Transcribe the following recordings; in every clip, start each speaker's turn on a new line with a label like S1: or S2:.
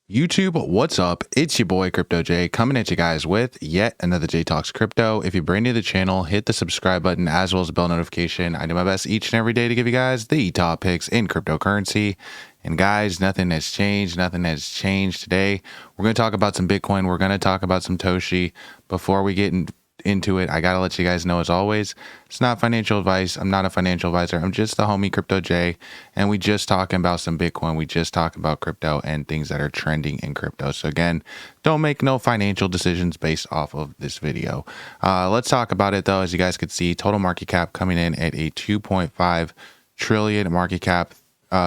S1: YouTube, what's up? It's your boy Crypto J coming at you guys with yet another J Talks Crypto. If you're brand new to the channel, hit the subscribe button as well as the bell notification. I do my best each and every day to give you guys the top picks in cryptocurrency. And guys, nothing has changed. Nothing has changed today. We're going to talk about some Bitcoin. We're going to talk about some Toshi. Before we get into it, I gotta let you guys know, as always, it's not financial advice. I'm not a financial advisor. I'm just the homie Crypto J, and we just talking about some Bitcoin. We just talk about crypto and things that are trending in crypto. So again, don't make no financial decisions based off of this video. Let's talk about it though. As you guys could see, total market cap coming in at a 2.5 trillion market cap.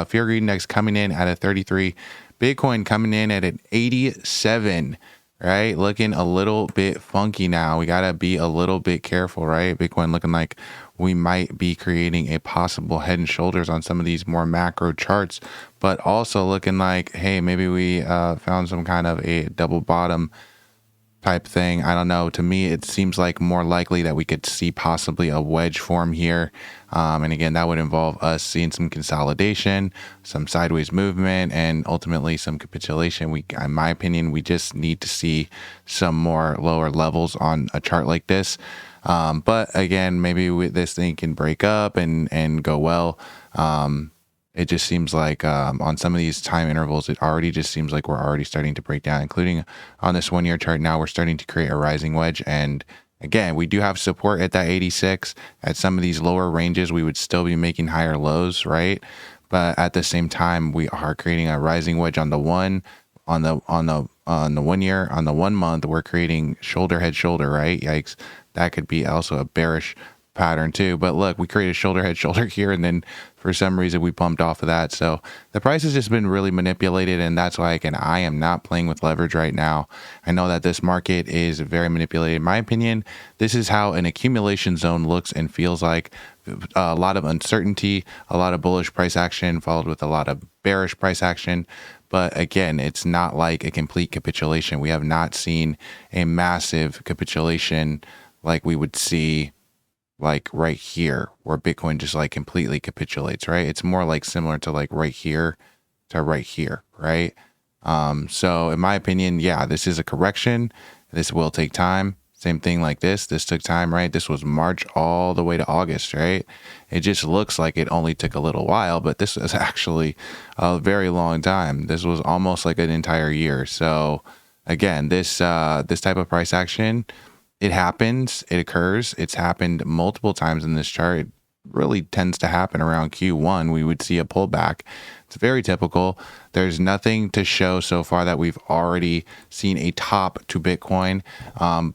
S1: Fear Greed Index coming in at a 33. Bitcoin coming in at an 87. Right, looking a little bit funky now. We gotta be a little bit careful, right? Bitcoin looking like we might be creating a possible head and shoulders on some of these more macro charts, but also looking like, hey, maybe we found some kind of a double bottom type thing. I don't know. To me, it seems like more likely that we could see possibly a wedge form here. And again, that would involve us seeing some consolidation, some sideways movement, and ultimately some capitulation. In my opinion, we just need to see some more lower levels on a chart like this. But again, maybe this thing can break up and go well. It just seems like on some of these time intervals, it already just seems like we're already starting to break down, including on this 1 year chart. Now we're starting to create a rising wedge. And again, we do have support at that 86. At some of these lower ranges, we would still be making higher lows, right? But at the same time, we are creating a rising wedge on the 1 year, on the 1 month. We're creating shoulder head shoulder, right? Yikes. That could be also a bearish pattern too. But look, we created shoulder head shoulder here, and then for some reason we pumped off of that. So the price has just been really manipulated, and that's why I am not playing with leverage right now. I know that this market is very manipulated. In my opinion, this is how an accumulation zone looks and feels like. A lot of uncertainty, a lot of bullish price action followed with a lot of bearish price action. But again, it's not like a complete capitulation. We have not seen a massive capitulation like we would see like right here, where Bitcoin just like completely capitulates, right? It's more like similar to like right here to right here, right? So in my opinion, yeah, this is a correction. This will take time. Same thing like this took time, right? This was March all the way to August, right? It just looks like it only took a little while, but this was actually a very long time. This was almost like an entire year. So again, this type of price action, it happens, it occurs. It's happened multiple times in this chart. It really tends to happen around Q1. We would see a pullback. It's very typical. There's nothing to show so far that we've already seen a top to Bitcoin.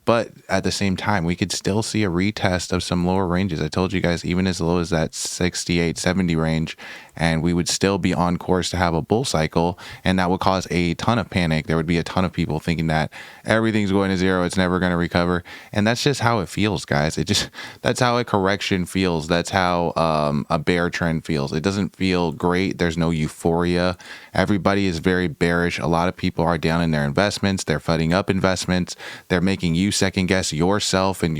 S1: But at the same time, we could still see a retest of some lower ranges. I told you guys, even as low as that 68, 70 range, and we would still be on course to have a bull cycle, and that would cause a ton of panic. There would be a ton of people thinking that everything's going to zero, it's never going to recover. And that's just how it feels, guys. That's how a correction feels. That's how a bear trend feels. It doesn't feel great. There's no euphoria. Everybody is very bearish. A lot of people are down in their investments. They're fudding up investments. They're making you second guess yourself and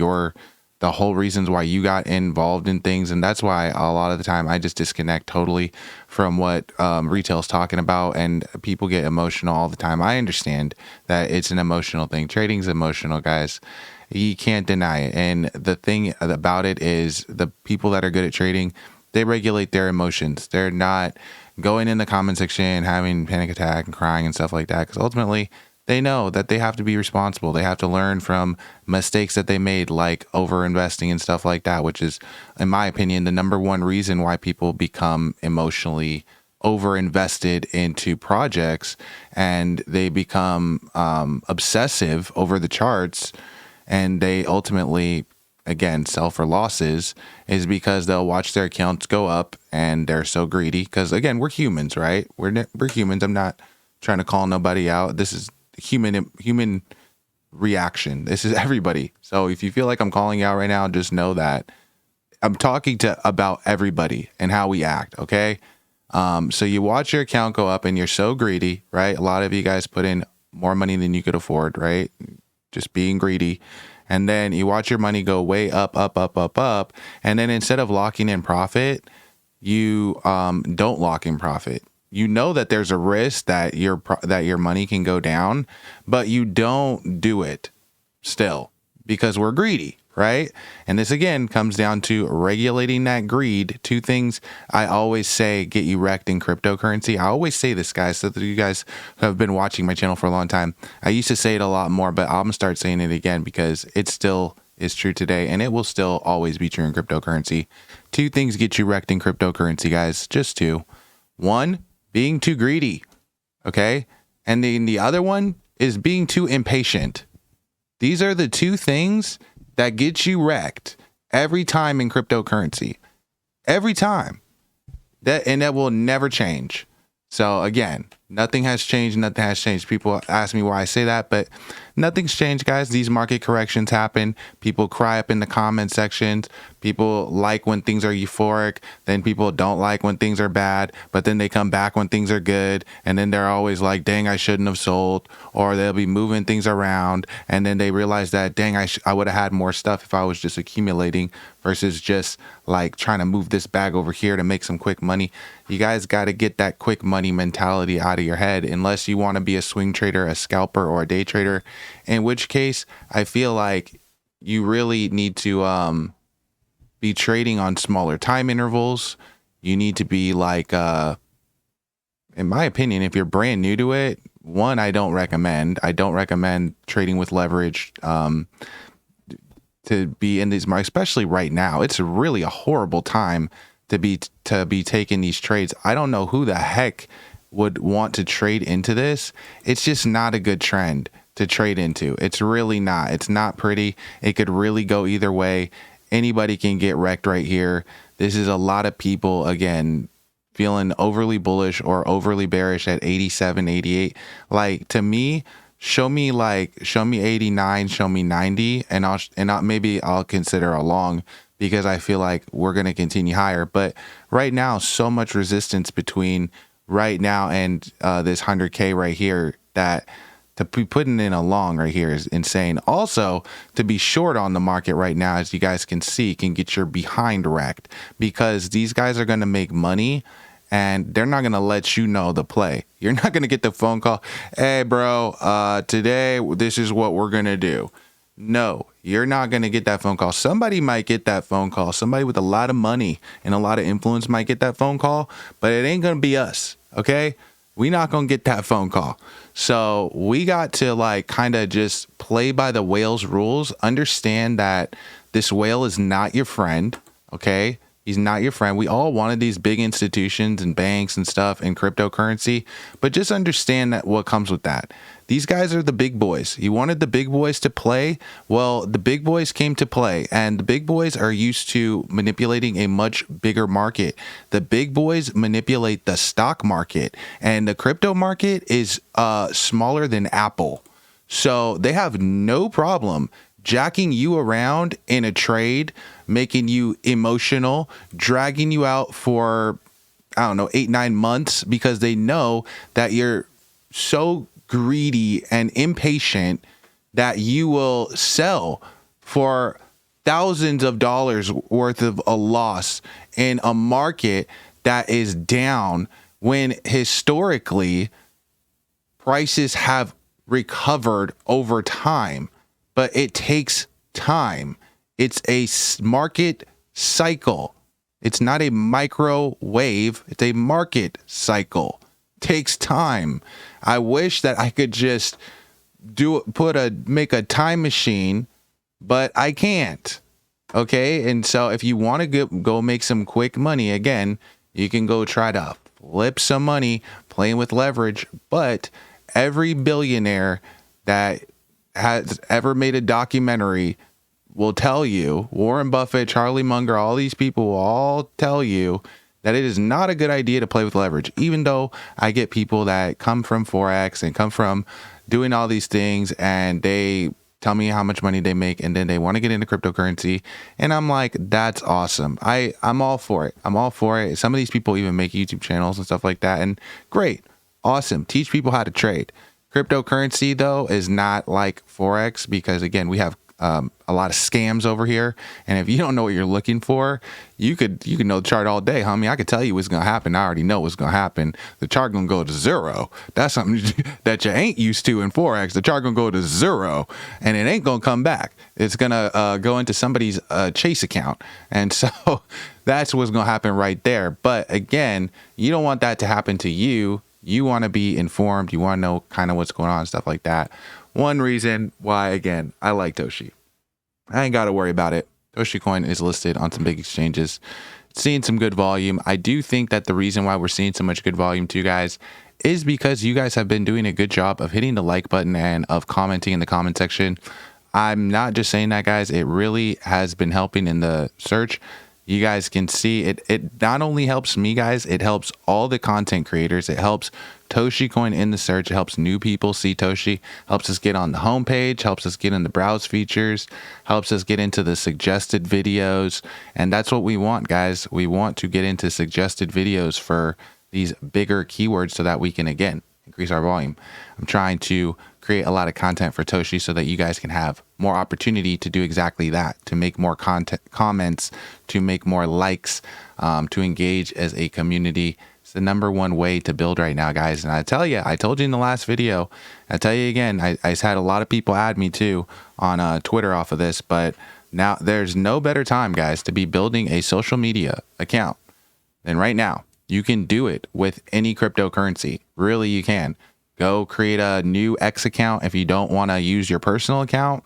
S1: the whole reasons why you got involved in things. And that's why a lot of the time I just disconnect totally from what retail is talking about, and people get emotional all the time. I understand that it's an emotional thing. Trading's emotional, guys. You can't deny it. And the thing about it is the people that are good at trading, they regulate their emotions. They're not going in the comment section, having panic attack and crying and stuff like that, because ultimately they know that they have to be responsible. They have to learn from mistakes that they made, like over investing and stuff like that, which is, in my opinion, the number one reason why people become emotionally over invested into projects, and they become obsessive over the charts, and they ultimately, again, sell for losses, is because they'll watch their accounts go up and they're so greedy. Because again, we're humans, right? We're humans. I'm not trying to call nobody out. This is human reaction. This is everybody. So if you feel like I'm calling you out right now, just know that I'm talking about everybody and how we act. Okay. So you watch your account go up and you're so greedy, right? A lot of you guys put in more money than you could afford, right? Just being greedy. And then you watch your money go way up, up, up, up, up. And then instead of locking in profit, you don't lock in profit. you know that there's a risk that your money can go down, but you don't do it still because we're greedy, right? And this again comes down to regulating that greed. Two things I always say get you wrecked in cryptocurrency. I always say this, guys, so that you guys who have been watching my channel for a long time. I used to say it a lot more, but I'm gonna start saying it again because it still is true today, and it will still always be true in cryptocurrency. Two things get you wrecked in cryptocurrency, guys. Just two. One, being too greedy, okay? And then the other one is being too impatient. These are the two things that get you wrecked every time in cryptocurrency. Every time. That will never change. So again, nothing has changed. Nothing has changed. People ask me why I say that, but nothing's changed, guys. These market corrections happen. People cry up in the comment sections. People like when things are euphoric. Then people don't like when things are bad, but then they come back when things are good. And then they're always like, dang, I shouldn't have sold. Or they'll be moving things around. And then they realize that, dang, I would have had more stuff if I was just accumulating versus just like trying to move this bag over here to make some quick money. You guys got to get that quick money mentality out of your head, unless you want to be a swing trader, a scalper, or a day trader, in which case I feel like you really need to be trading on smaller time intervals. You need to be like, in my opinion, if you're brand new to it, one, I don't recommend trading with leverage to be in these markets, especially right now. It's really a horrible time to be taking these trades. I don't know who the heck would want to trade into this. It's just not a good trend to trade into. It's really not. It's not pretty. It could really go either way. Anybody can get wrecked right here. This is a lot of people, again, feeling overly bullish or overly bearish at 87, 88. Like, to me, show me 89, show me 90, and maybe I'll consider a long, because I feel like we're going to continue higher. But right now, so much resistance between right now and this 100K right here, that to be putting in a long right here is insane. Also, to be short on the market right now, as you guys can see, can get your behind wrecked, because these guys are going to make money and they're not going to let you know the play. You're not going to get the phone call, hey, bro, today, this is what we're going to do. No, you're not going to get that phone call. Somebody might get that phone call. Somebody with a lot of money and a lot of influence might get that phone call, but it ain't going to be us, okay? We're not going to get that phone call. So we got to like kind of just play by the whale's rules. Understand that this whale is not your friend, okay? He's not your friend. We all wanted these big institutions and banks and stuff in cryptocurrency, but just understand that what comes with that. These guys are the big boys. You wanted the big boys to play. Well, the big boys came to play, and the big boys are used to manipulating a much bigger market. The big boys manipulate the stock market, and the crypto market is smaller than Apple. So they have no problem jacking you around in a trade, making you emotional, dragging you out for, I don't know, 8-9 months, because they know that you're so greedy and impatient that you will sell for thousands of dollars worth of a loss in a market that is down, when historically prices have recovered over time. But it takes time. It's a market cycle. It's not a microwave. It's a market cycle. Takes time. I wish that I could just make a time machine, but I can't. Okay. And so if you want to go make some quick money, again, you can go try to flip some money playing with leverage. But every billionaire that has ever made a documentary will tell you, Warren Buffett, Charlie Munger, all these people will all tell you that it is not a good idea to play with leverage. Even though I get people that come from Forex and come from doing all these things, and they tell me how much money they make, and then they want to get into cryptocurrency, and I'm like, that's awesome. I'm all for it. I'm all for it. Some of these people even make YouTube channels and stuff like that, and great, awesome. Teach people how to trade. Cryptocurrency, though, is not like Forex, because, again, we have a lot of scams over here. And if you don't know what you're looking for, you could know the chart all day, homie. I could tell you what's gonna happen. I already know what's gonna happen. The chart gonna go to zero. That's something that you ain't used to in Forex. The chart gonna go to zero, and it ain't gonna come back. It's gonna go into somebody's Chase account, and so that's what's gonna happen right there. But again, you don't want that to happen to you. You want to be informed. You want to know kind of what's going on, stuff like that. One reason why, again, I like Toshi. I ain't got to worry about it. Toshi Coin is listed on some big exchanges, seeing some good volume. I do think that the reason why we're seeing so much good volume too, guys, is because you guys have been doing a good job of hitting the like button and of commenting in the comment section. I'm not just saying that, guys. It really has been helping in the search. You guys can see it. It not only helps me, guys, it helps all the content creators. It helps Toshi Coin in the search. It helps new people see Toshi, helps us get on the homepage, helps us get in the browse features, helps us get into the suggested videos. And that's what we want, guys. We want to get into suggested videos for these bigger keywords so that we can, again, increase our volume. I'm trying to create a lot of content for Toshi so that you guys can have more opportunity to do exactly that, to make more content, comments, to make more likes, to engage as a community. It's the #1 way to build right now, guys. And I tell you, I told you in the last video, I tell you again, I had a lot of people add me too on Twitter off of this, but now there's no better time, guys, to be building a social media account than right now. You can do it with any cryptocurrency. Really, you can. Go create a new X account if you don't want to use your personal account.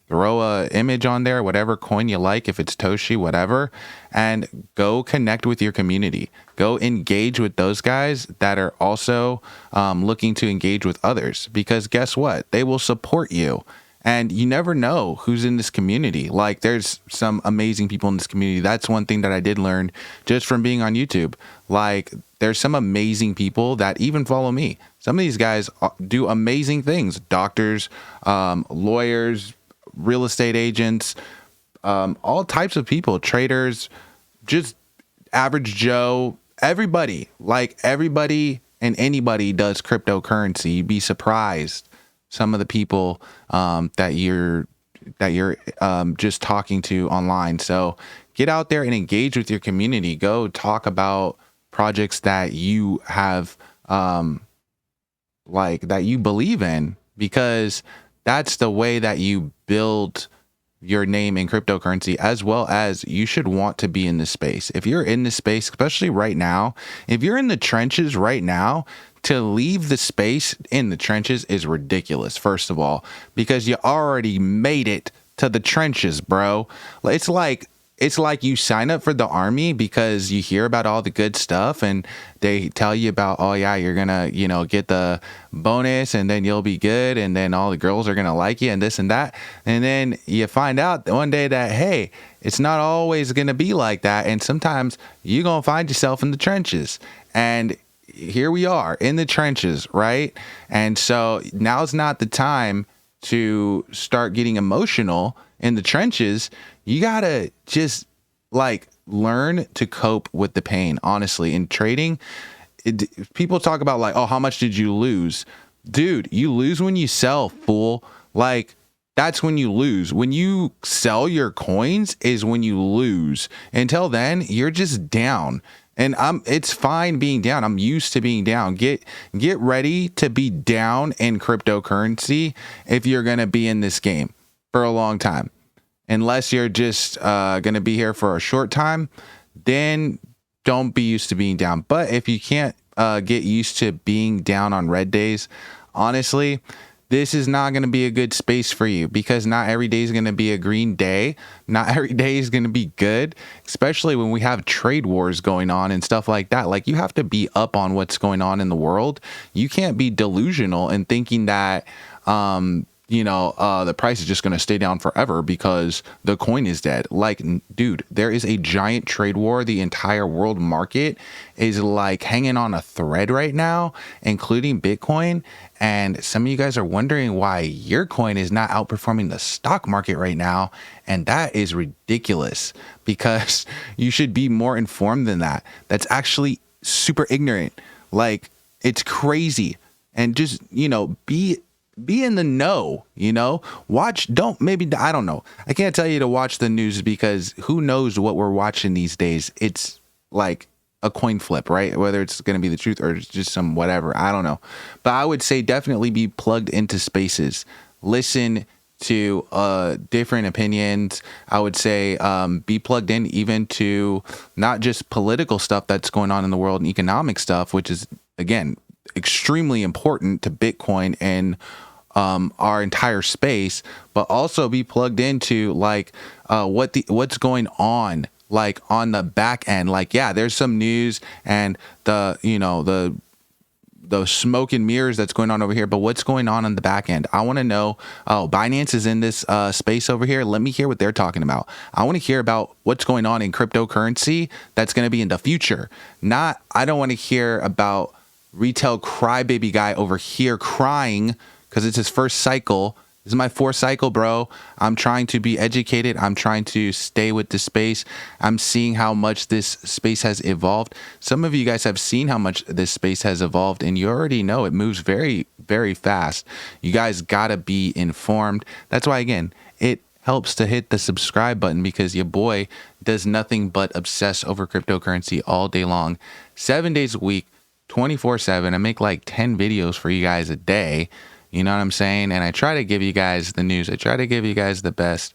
S1: Throw a image on there, whatever coin you like, if it's Toshi, whatever, and go connect with your community. Go engage with those guys that are also looking to engage with others, because guess what? They will support you. And you never know who's in this community. Like, there's some amazing people in this community. That's one thing that I did learn just from being on YouTube. Like, there's some amazing people that even follow me. Some of these guys do amazing things. Doctors, lawyers, real estate agents, all types of people, traders, just average Joe, everybody. Like, everybody and anybody does cryptocurrency. You'd be surprised some of the people that you're just talking to online. So get out there and engage with your community. Go talk about projects that you have like that you believe in, because that's the way that you build your name in cryptocurrency, as well as you should want to be in this space. If you're in this space, especially right now, if you're in the trenches right now, to leave the space in the trenches is ridiculous, first of all, because you already made it to the trenches, bro. It's like you sign up for the army because you hear about all the good stuff and they tell you about, oh yeah, you're gonna, get the bonus and then you'll be good and then all the girls are gonna like you and this and that. And then you find out one day that, hey, it's not always gonna be like that. And sometimes you're gonna find yourself in the trenches. And here we are in the trenches, right? And so now's not the time to start getting emotional in the trenches. You gotta just learn to cope with the pain. Honestly, in trading, people talk about like, oh, how much did you lose? Dude, you lose when you sell, fool. Like, that's when you lose. When you sell your coins is when you lose. Until then, you're just down. And it's fine being down. I'm used to being down. Get ready to be down in cryptocurrency if you're going to be in this game for a long time. Unless you're just going to be here for a short time, then don't be used to being down. But if you can't get used to being down on red days, honestly, this is not going to be a good space for you, because not every day is going to be a green day. Not every day is going to be good, especially when we have trade wars going on and stuff like that. Like, you have to be up on what's going on in the world. You can't be delusional and thinking that, the price is just going to stay down forever because the coin is dead. Like, dude, there is a giant trade war. The entire world market is like hanging on a thread right now, including Bitcoin. And some of you guys are wondering why your coin is not outperforming the stock market right now. And that is ridiculous, because you should be more informed than that. That's actually super ignorant. Like, it's crazy. And just, be be in the know, watch, I don't know. I can't tell you to watch the news because who knows what we're watching these days. It's like a coin flip, right? Whether it's going to be the truth or it's just some whatever, I don't know. But I would say definitely be plugged into spaces. Listen to different opinions. I would say be plugged in even to not just political stuff that's going on in the world and economic stuff, which is, again, extremely important to Bitcoin and our entire space, but also be plugged into like what's going on, like on the back end. Like, yeah, there's some news and the smoke and mirrors that's going on over here, but what's going on the back end? I want to know, Binance is in this space over here. Let me hear what they're talking about. I want to hear about what's going on in cryptocurrency that's going to be in the future. I don't want to hear about retail crybaby guy over here crying because it's his first cycle. This is my fourth cycle, bro. I'm trying to be educated. I'm trying to stay with the space. I'm seeing how much this space has evolved. Some of you guys have seen how much this space has evolved, and you already know it moves very, very fast. You guys got to be informed. That's why, again, it helps to hit the subscribe button because your boy does nothing but obsess over cryptocurrency all day long, 7 days a week, 24/7. I make like 10 videos for you guys a day. You know what I'm saying? And I try to give you guys the news. I try to give you guys the best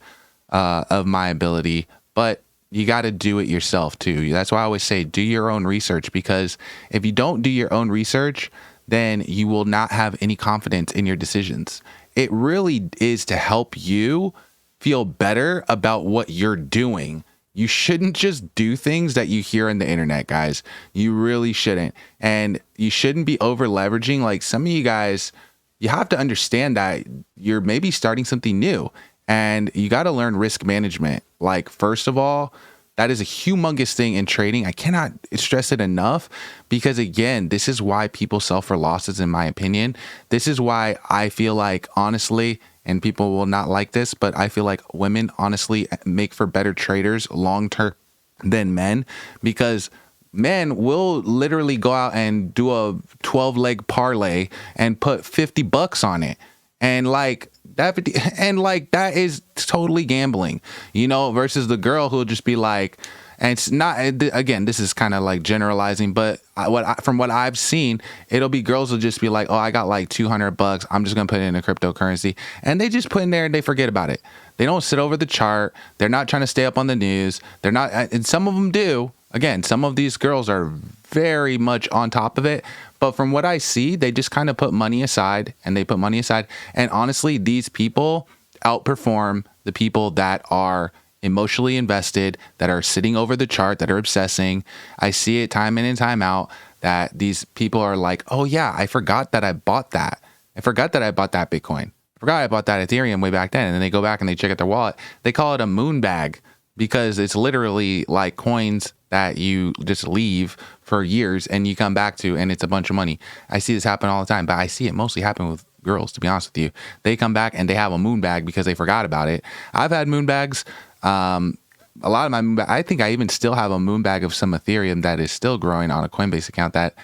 S1: of my ability, but you got to do it yourself too. That's why I always say do your own research, because if you don't do your own research, then you will not have any confidence in your decisions. It really is to help you feel better about what you're doing. You shouldn't just do things that you hear on the internet, guys. You really shouldn't. And you shouldn't be over leveraging. Like some of you guys, you have to understand that you're maybe starting something new and you got to learn risk management. Like, first of all, that is a humongous thing in trading. I cannot stress it enough because, again, this is why people sell for losses, in my opinion. This is why I feel like, honestly, and people will not like this, but I feel like women honestly make for better traders long term than men, because men will literally go out and do a 12-leg parlay and put $50 on it. And like that, that is totally gambling, versus the girl who'll just be like, and it's not, again, this is kind of like generalizing, but from what I've seen, it'll be girls will just be like, oh, I got like $200. I'm just going to put it in a cryptocurrency. And they just put in there and they forget about it. They don't sit over the chart. They're not trying to stay up on the news. They're not, and some of them do. Again, some of these girls are very much on top of it. But from what I see, they just kind of put money aside and they put money aside. And honestly, these people outperform the people that are emotionally invested, that are sitting over the chart, that are obsessing. I see it time in and time out that these people are like, oh yeah, I forgot that I bought that. I forgot that I bought that Bitcoin. I forgot I bought that Ethereum way back then. And then they go back and they check out their wallet. They call it a moon bag because it's literally like coins that you just leave for years and you come back to, and it's a bunch of money. I see this happen all the time, but I see it mostly happen with girls, to be honest with you. They come back and they have a moon bag because they forgot about it. I've had moon bags. A lot of my moon bag, I think I even still have a moon bag of some Ethereum that is still growing on a Coinbase account that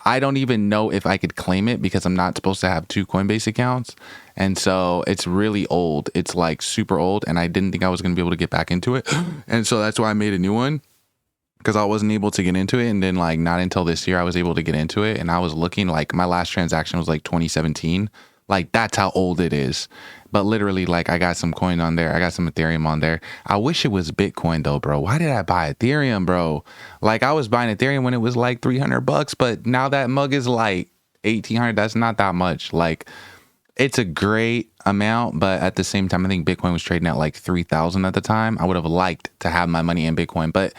S1: I don't even know if I could claim it because I'm not supposed to have two Coinbase accounts. And so it's really old. It's like super old. And I didn't think I was going to be able to get back into it. And so that's why I made a new one, because I wasn't able to get into it. And then like not until this year I was able to get into it. And I was looking, like my last transaction was like 2017. Like that's how old it is. But literally, like I got some coin on there. I got some Ethereum on there. I wish it was Bitcoin though, bro. Why did I buy Ethereum, bro? Like I was buying Ethereum when it was like $300, but now that mug is like 1,800. That's not that much. Like it's a great amount, but at the same time, I think Bitcoin was trading at like 3,000 at the time. I would have liked to have my money in Bitcoin, but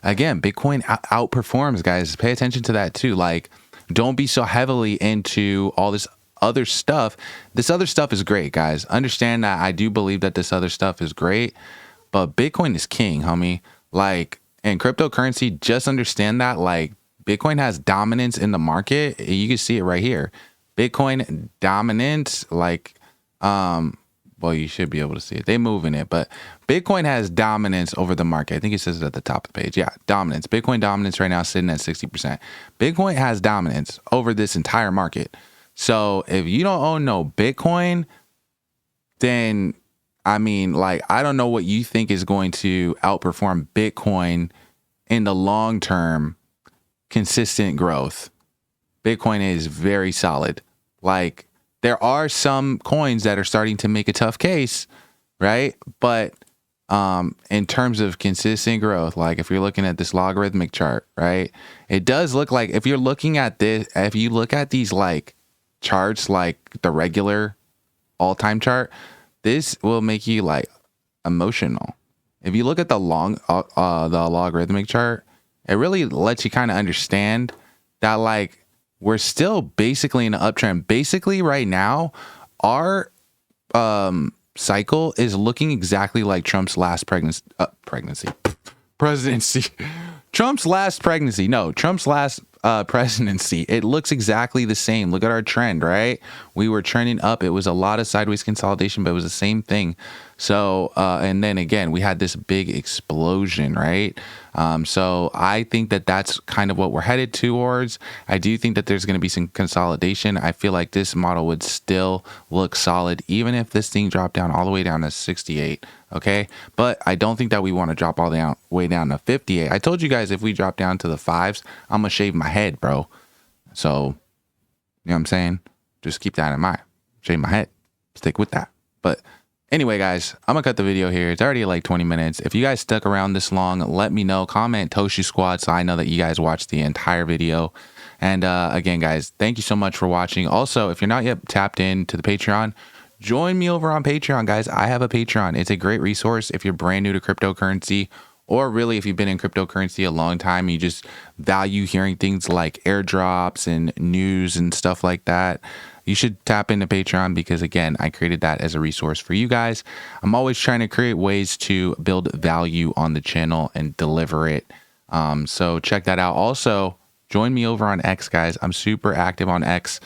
S1: again, Bitcoin outperforms, guys. Pay attention to that too. Like, don't be so heavily into all this other stuff. This other stuff is great, guys. Understand that I do believe that this other stuff is great, but Bitcoin is king, homie. Like, and cryptocurrency, just understand that, like, Bitcoin has dominance in the market. You can see it right here. Bitcoin dominance, like, well, you should be able to see it. They move in it, but Bitcoin has dominance over the market. I think it says it at the top of the page. Yeah, dominance. Bitcoin dominance right now is sitting at 60%. Bitcoin has dominance over this entire market. So if you don't own no Bitcoin, then I mean, like, I don't know what you think is going to outperform Bitcoin in the long term. Consistent growth. Bitcoin is very solid. Like, there are some coins that are starting to make a tough case, right? But in terms of consistent growth, like if you're looking at this logarithmic chart, right, it does look like, if you're looking at this, if you look at these like charts, like the regular all-time chart, this will make you like emotional. If you look at the the logarithmic chart, it really lets you kind of understand that like we're still basically in an uptrend. Basically right now, our cycle is looking exactly like Trump's last presidency. Trump's last presidency. No, Trump's last presidency. It looks exactly the same. Look at our trend, right? We were trending up. It was a lot of sideways consolidation, but it was the same thing. So, and then again, we had this big explosion, right? So I think that that's kind of what we're headed towards. I do think that there's going to be some consolidation. I feel like this model would still look solid, even if this thing dropped down all the way down to 68. Okay. But I don't think that we want to drop all the way down to 58. I told you guys, if we drop down to the fives, I'm going to shave my head, bro. So, you know what I'm saying? Just keep that in mind. Shave my head. Stick with that. But anyway, guys, I'm going to cut the video here. It's already like 20 minutes. If you guys stuck around this long, let me know. Comment Toshi Squad so I know that you guys watched the entire video. And again, guys, thank you so much for watching. Also, if you're not yet tapped into the Patreon, join me over on Patreon, guys. I have a Patreon. It's a great resource if you're brand new to cryptocurrency, or really if you've been in cryptocurrency a long time, you just value hearing things like airdrops and news and stuff like that. You should tap into Patreon because, again, I created that as a resource for you guys. I'm always trying to create ways to build value on the channel and deliver it. So check that out. Also, join me over on X, guys. I'm super active on X.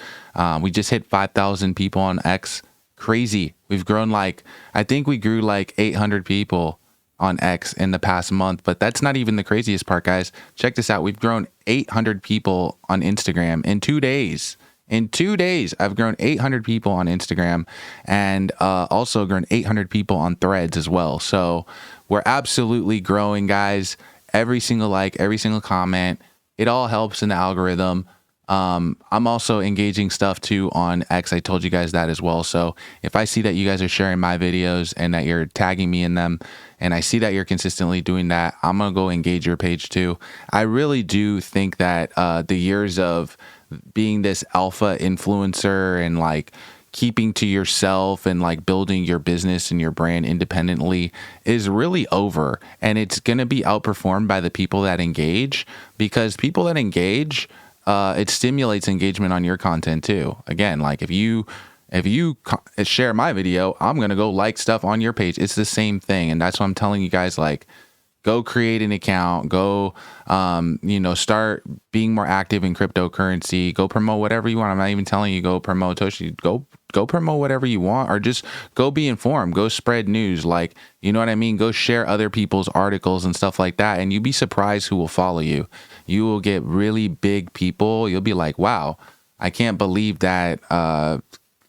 S1: We just hit 5,000 people on X. Crazy. We've grown like, I think we grew like 800 people on X in the past month, but that's not even the craziest part, guys. Check this out. We've grown 800 people on Instagram in 2 days. In 2 days, I've grown 800 people on Instagram, and also grown 800 people on Threads as well. So we're absolutely growing, guys. Every single like, every single comment, it all helps in the algorithm. I'm also engaging stuff too on X. I told you guys that as well. So if I see that you guys are sharing my videos and that you're tagging me in them, and I see that you're consistently doing that, I'm going to go engage your page too. I really do think that the years of being this alpha influencer and like keeping to yourself and like building your business and your brand independently is really over. And it's going to be outperformed by the people that engage, because people that engage, it stimulates engagement on your content too. Again, like if you share my video, I'm going to go like stuff on your page. It's the same thing. And that's what I'm telling you guys, like, go create an account, go, start being more active in cryptocurrency, go promote whatever you want. I'm not even telling you go promote Toshi, go promote whatever you want, or just go be informed, go spread news. Like, you know what I mean? Go share other people's articles and stuff like that. And you'd be surprised who will follow you. You will get really big people. You'll be like, wow, I can't believe that,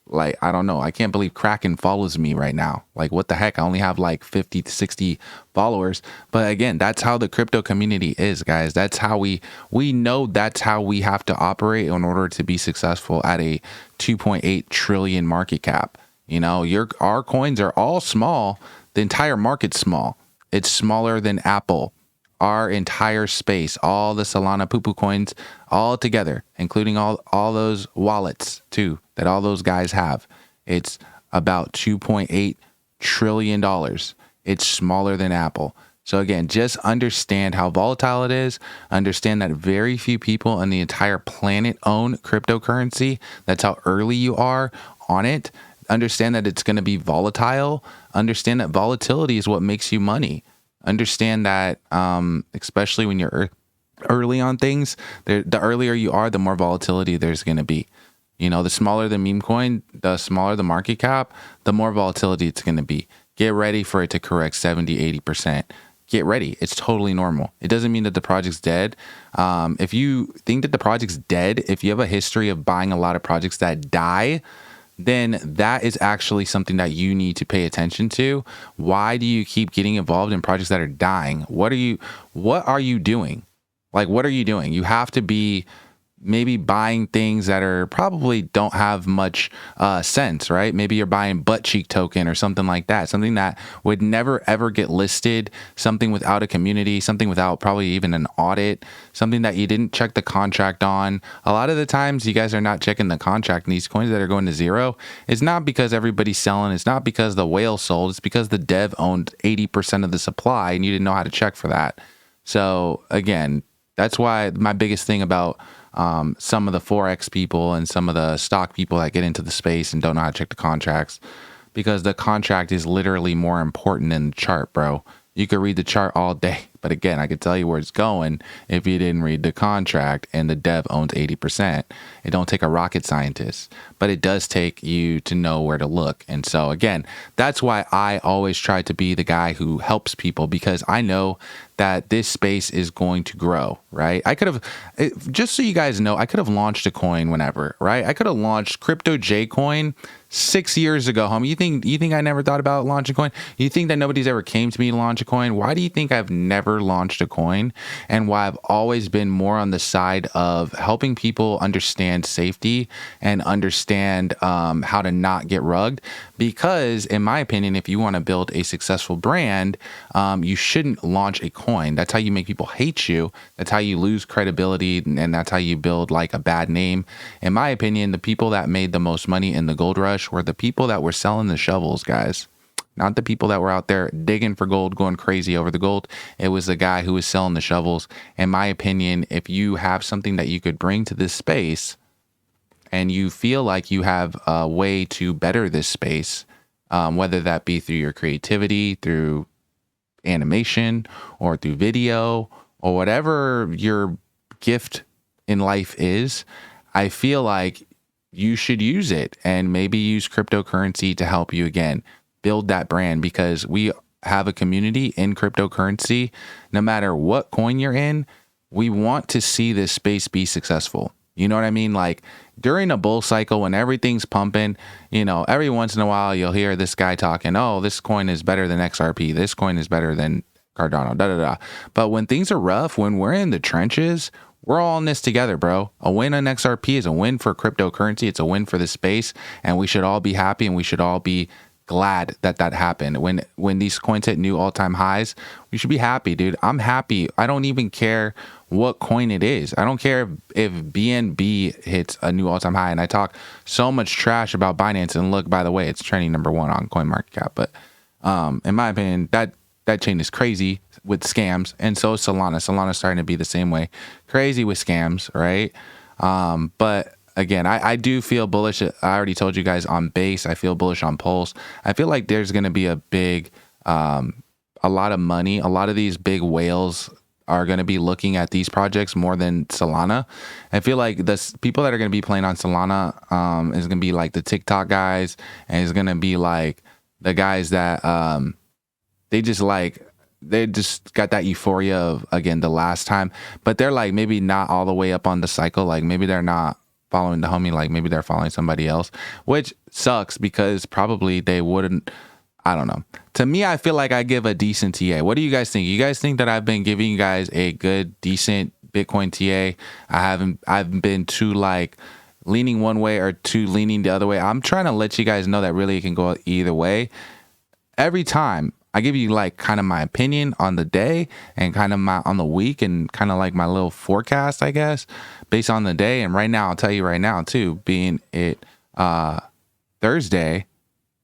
S1: like, I don't know. I can't believe Kraken follows me right now. Like, what the heck? I only have like 50 to 60 followers. But again, that's how the crypto community is, guys. That's how we know that's how we have to operate in order to be successful at a 2.8 trillion market cap. You know, our coins are all small. The entire market's small. It's smaller than Apple. Our entire space, all the Solana poo-poo coins, all together, including all those wallets too, that all those guys have. It's about $2.8 trillion. It's smaller than Apple. So again, just understand how volatile it is. Understand that very few people on the entire planet own cryptocurrency. That's how early you are on it. Understand that it's going to be volatile. Understand that volatility is what makes you money. Understand that, especially when you're early on things, the earlier you are, the more volatility there's going to be. You know, the smaller the meme coin, the smaller the market cap, the more volatility it's going to be. Get ready for it to correct 70, 80%. get ready. It's totally normal. It doesn't mean that the project's dead. If you think that the project's dead, if you have a history of buying a lot of projects that die, then that is actually something that you need to pay attention to. Why do you keep getting involved in projects that are dying? What are you doing? Like, what are you doing? You have to be maybe buying things that are probably don't have much sense, right? Maybe you're buying butt cheek token or something like that, something that would never ever get listed, something without a community, something without probably even an audit, something that you didn't check the contract on. A lot of the times you guys are not checking the contract, and these coins that are going to zero, it's not because everybody's selling, it's not because the whale sold, it's because the dev owned 80% of the supply and you didn't know how to check for that. So again, that's why my biggest thing about some of the Forex people and some of the stock people that get into the space and don't know how to check the contracts, because the contract is literally more important than the chart, bro. You could read the chart all day, but again, I could tell you where it's going if you didn't read the contract and the dev owns 80%. It don't take a rocket scientist, but it does take you to know where to look. And so again, that's why I always try to be the guy who helps people, because I know that this space is going to grow, right? I could have, just so you guys know, I could have launched a coin whenever, right? I could have launched Crypto J Coin 6 years ago, homie. You think I never thought about launching a coin? You think that nobody's ever came to me to launch a coin? Why do you think I've never launched a coin, and why I've always been more on the side of helping people understand safety and understand how to not get rugged? Because in my opinion, if you want to build a successful brand, you shouldn't launch a coin. That's how you make people hate you. That's how you lose credibility, and that's how you build like a bad name. In my opinion, the people that made the most money in the gold rush were the people that were selling the shovels, guys. Not the people that were out there digging for gold, going crazy over the gold. It was the guy who was selling the shovels. In my opinion, if you have something that you could bring to this space and you feel like you have a way to better this space, whether that be through your creativity, through animation, or through video, or whatever your gift in life is, I feel like you should use it, and maybe use cryptocurrency to help you again build that brand, because we have a community in cryptocurrency. No matter what coin you're in, we want to see this space be successful. You know what I mean? Like during a bull cycle, when everything's pumping, you know, every once in a while you'll hear this guy talking, oh, this coin is better than XRP. This coin is better than Cardano, da da da. But when things are rough, when we're in the trenches, we're all in this together, bro. A win on XRP is a win for cryptocurrency. It's a win for the space, and we should all be happy, and we should all be glad that that happened. When these coins hit new all-time highs, we should be happy, dude. I'm happy. I don't even care what coin it is. I don't care if BNB hits a new all-time high, and I talk so much trash about Binance, and look, by the way, it's trending #1 on CoinMarketCap. But in my opinion, that chain is crazy with scams, and so is Solana. Solana's starting to be the same way, crazy with scams, right? But again, I do feel bullish. I already told you guys on base. I feel bullish on Pulse. I feel like there's going to be a big, a lot of money. A lot of these big whales are going to be looking at these projects more than Solana. I feel like the people that are going to be playing on Solana is going to be like the TikTok guys, and it's going to be like the guys that they just got that euphoria of, again, the last time, but they're like maybe not all the way up on the cycle. Like maybe they're not following the homie, like maybe they're following somebody else, which sucks because probably they wouldn't. I don't know. To me, I feel like I give a decent TA. What do you guys think? You guys think that I've been giving you guys a good, decent Bitcoin TA? I've been too like leaning one way or too leaning the other way. I'm trying to let you guys know that really it can go either way. Every time I give you like kind of my opinion on the day and kind of on the week, and kind of like my little forecast, I guess, based on the day. And right now, I'll tell you right now too, being it Thursday,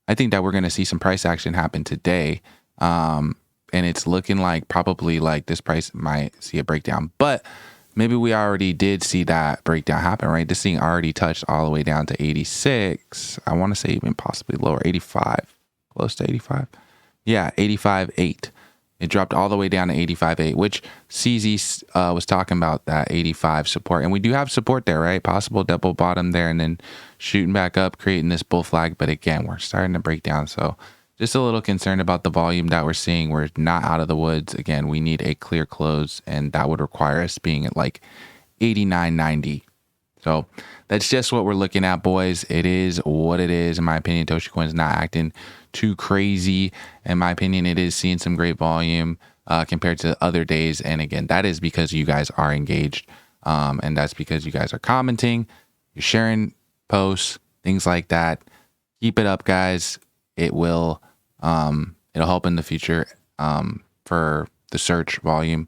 S1: I think that we're going to see some price action happen today. And it's looking like probably like this price might see a breakdown, but maybe we already did see that breakdown happen, right? This thing already touched all the way down to 86. I want to say even possibly lower, 85, close to 85. Yeah, 85.8. It dropped all the way down to 85.8, which CZ was talking about, that 85 support. And we do have support there, right? Possible double bottom there, and then shooting back up, creating this bull flag. But again, we're starting to break down. So just a little concerned about the volume that we're seeing. We're not out of the woods. Again, we need a clear close, and that would require us being at like 89.90. So that's just what we're looking at, boys. It is what it is. In my opinion, Toshi Coin's not acting too crazy. In my opinion, it is seeing some great volume compared to other days. And again, that is because you guys are engaged. And that's because you guys are commenting, you're sharing posts, things like that. Keep it up, guys. It will, it'll help in the future for the search volume.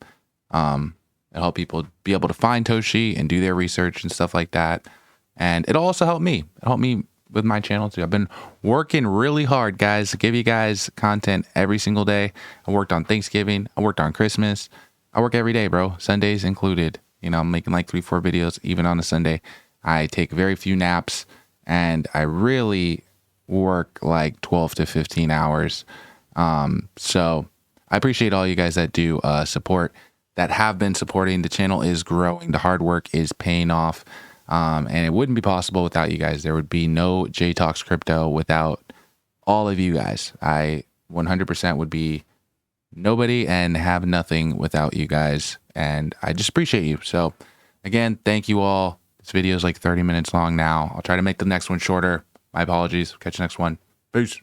S1: It'll help people be able to find Toshi and do their research and stuff like that. And it'll also help me. It'll help me with my channel too. I've been working really hard, guys, to give you guys content every single day. I worked on Thanksgiving. I worked on Christmas. I work every day, bro. Sundays included. You know, I'm making like 3-4 videos even on a Sunday. I take very few naps, and I really work like 12 to 15 hours. So I appreciate all you guys that do support, that have been supporting. The channel is growing. The hard work is paying off. And it wouldn't be possible without you guys. There would be no J Talks Crypto without all of you guys. I 100% would be nobody and have nothing without you guys. And I just appreciate you. So again, thank you all. This video is like 30 minutes long now. I'll try to make the next one shorter. My apologies. Catch you next one. Peace.